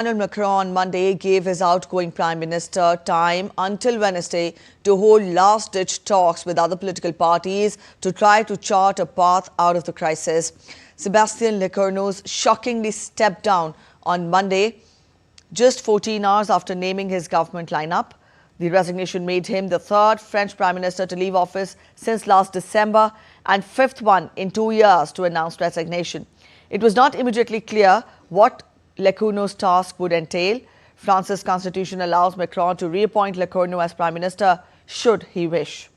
Emmanuel Macron on Monday gave his outgoing Prime Minister time until Wednesday to hold last-ditch talks with other political parties to try to chart a path out of the crisis. Sébastien Lecornu shockingly stepped down on Monday, just 14 hours after naming his government lineup. The resignation made him the third French Prime Minister to leave office since last December and fifth one in 2 years to announce resignation. It was not immediately clear what Lecornu's task would entail. France's constitution allows Macron to reappoint Lecornu as Prime Minister should he wish.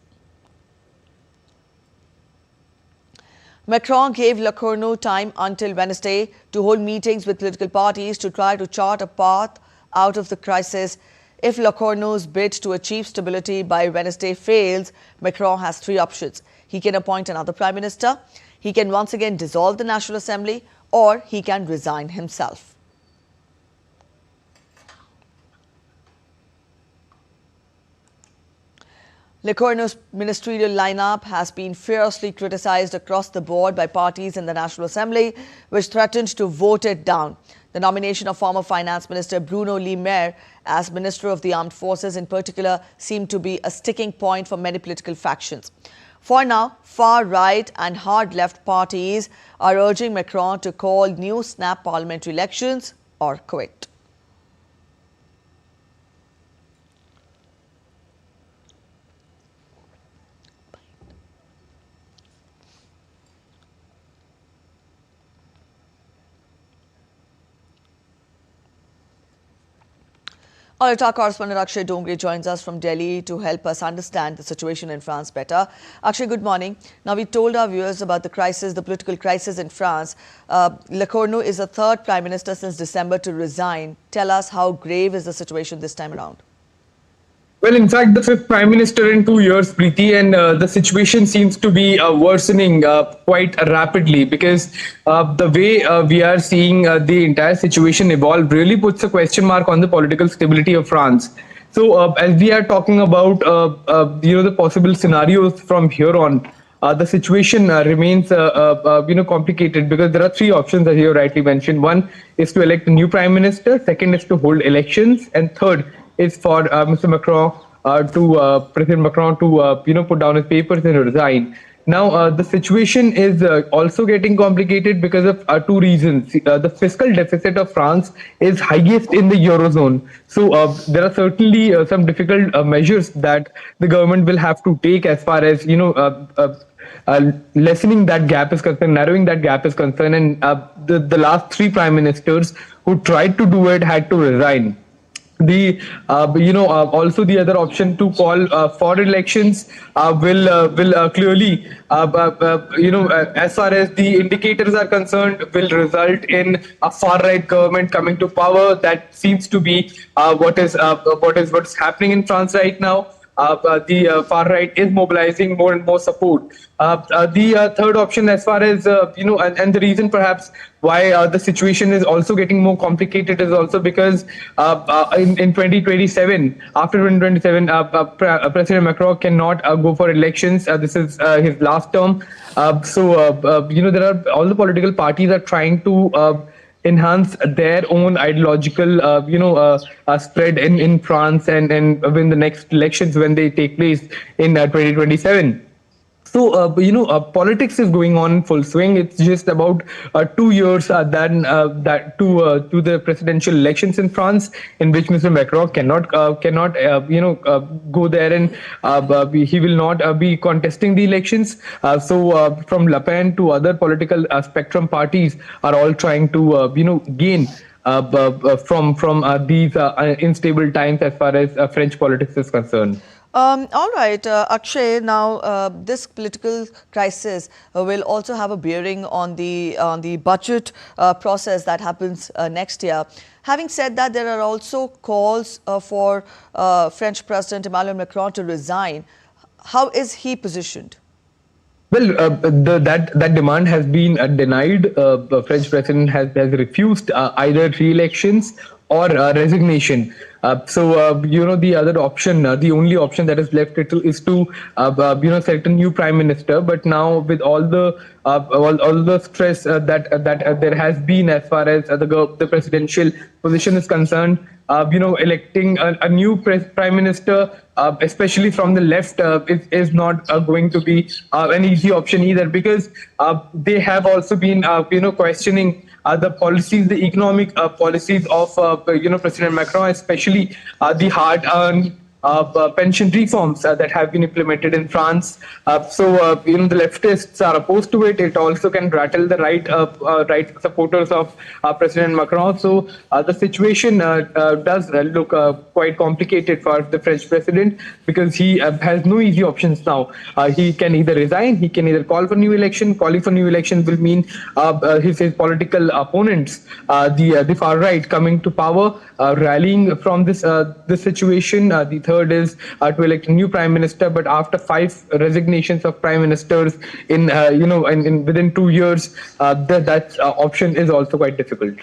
Macron gave Lecornu time until Wednesday to hold meetings with political parties to try to chart a path out of the crisis. If Lecornu's bid to achieve stability by Wednesday fails, Macron has three options. He can appoint another Prime Minister, he can once again dissolve the National Assembly, or he can resign himself. Lecornu's ministerial lineup has been fiercely criticized across the board by parties in the National Assembly, which threatened to vote it down. The nomination of former Finance Minister Bruno Le Maire as Minister of the Armed Forces in particular seemed to be a sticking point for many political factions. For now, far-right and hard-left parties are urging Macron to call new snap parliamentary elections or quit. All right, our correspondent Akshay Dongre joins us from Delhi to help us understand the situation in France better. Akshay, good morning. Now, we told our viewers about the crisis, the political crisis in France. Lecornu is the third Prime Minister since December to resign. Tell us, how grave is the situation this time around? Well, in fact, the fifth Prime Minister in 2 years, Preeti, and the situation seems to be worsening quite rapidly because the way we are seeing the entire situation evolve really puts a question mark on the political stability of France. So as we are talking about, the possible scenarios from here on, the situation remains, complicated because there are three options, as you rightly mentioned. One is to elect a new Prime Minister. Second is to hold elections. And third is for Mr. Macron President Macron to put down his papers and resign. Now the situation is also getting complicated because of two reasons. The fiscal deficit of France is highest in the eurozone, so there are certainly some difficult measures that the government will have to take as far as lessening that gap is concerned, narrowing that gap is concerned, and the last three prime ministers who tried to do it had to resign. Also the other option to call for elections will clearly, as far as the indicators are concerned, will result in a far-right government coming to power. That seems to be what's happening in France right now. The far right is mobilizing more and more support. The third option, as far as and the reason perhaps why the situation is also getting more complicated is also because in 2027, after 2027, President Macron cannot go for elections. This is his last term. There are all the political parties are trying to enhance their own ideological, spread in France and win the next elections when they take place in 2027. So, politics is going on in full swing. It's just about 2 years to the presidential elections in France, in which Mr. Macron cannot go there, and he will not be contesting the elections. From Le Pen to other political spectrum parties are all trying to gain from these unstable times as far as French politics is concerned. All right, Akshay, now this political crisis will also have a bearing on the budget process that happens next year. Having said that, there are also calls for French President Emmanuel Macron to resign. How is he positioned? Well, that demand has been denied. The French president has refused either re-elections or resignation. The other option, the only option that is left is to select a new prime minister. But now, with all the stress that there has been as far as the presidential position is concerned, electing a new prime minister, especially from the left, is not going to be an easy option either, because they have also been questioning the policies, the economic policies of President Macron, especially the hard-earned pension reforms that have been implemented in France. The leftists are opposed to it. It also can rattle the right supporters of President Macron. So the situation does look quite complicated for the French president, because he has no easy options now. He can either resign, he can either call for new election. Calling for new election will mean his political opponents, the far right, coming to power, rallying from this situation. The third is to elect a new prime minister, but after 5 resignations of prime ministers in within 2 years, that option is also quite difficult.